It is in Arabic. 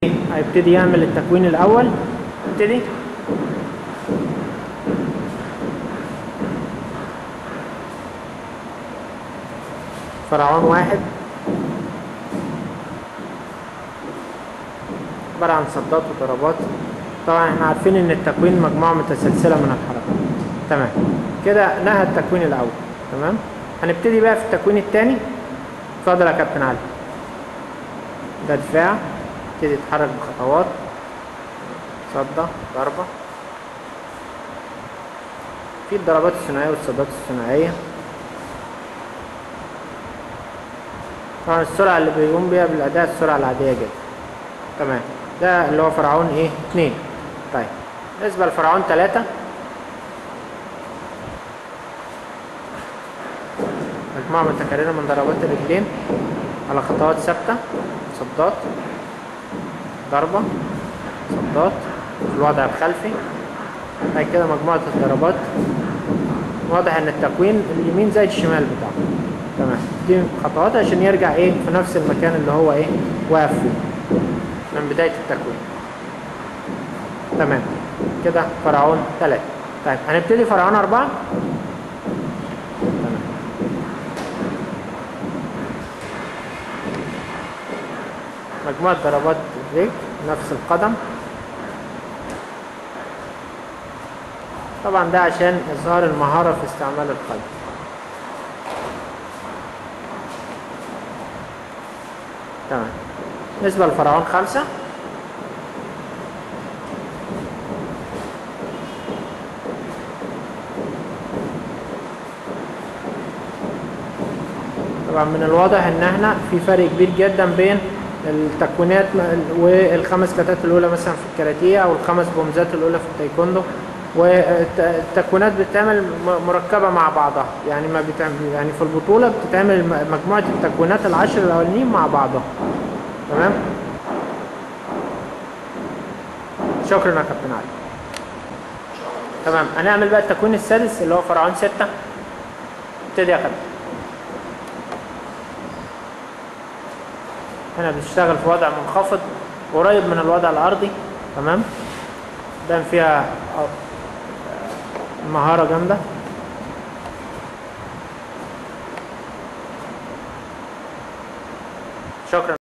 هيبتدي يعمل التكوين الأول. ابتدي فرعون واحد عبارة عن صدات وضربات. طبعا احنا عارفين ان التكوين مجموعة متسلسلة من الحركات. تمام كده نهى التكوين الأول. تمام هنبتدي بقى في التكوين الثاني. اتفضل يا كابتن علي. ده دفاع، يبتدي يتحرك بخطوات، صدة ضربة. في الضربات الثنائية والصدات الثنائية. طبعا السرعة اللي بيقوم بيها بالأداء السرعة العادية جدا. تمام ده اللي هو فرعون ايه 2. طيب بالنسبة لفرعون 3 مجموعة متكررة من ضربات الرجلين على خطوات ثابتة، صدات ضربة صدات في الوضع الخلفي. بعد كده مجموعة الضربات. واضح ان التكوين اليمين زي الشمال بتاعه. تمام دي خطوات عشان يرجع ايه في نفس المكان اللي هو ايه واقف فيه من بداية التكوين. تمام كده فرعون 3. طيب هنبتدي فرعون 4. تمام مجموعة ضربات الرجل نفس القدم. طبعا ده عشان إظهار المهارة في استعمال القدم. تمام بالنسبة لفرعون 5 طبعا من الواضح ان احنا في فرق كبير جدا بين التكوينات والخمس كتات الاولى مثلا في الكاراتيه او الخمس بومزات الاولى في التايكوندو. والتكوينات بتتعمل مركبه مع بعضها، يعني ما بتعمل يعني في البطوله بتتعمل مجموعه التكوينات ال10 الاولانيين مع بعضها. تمام شكرا يا كابتن علي. تمام هنعمل بقى التكوين السادس اللي هو فرعون 6. ابتدي يا كابتن. هنا بتشتغل في وضع منخفض قريب من الوضع الارضي. تمام ده فيها مهارة جامدة. شكرا.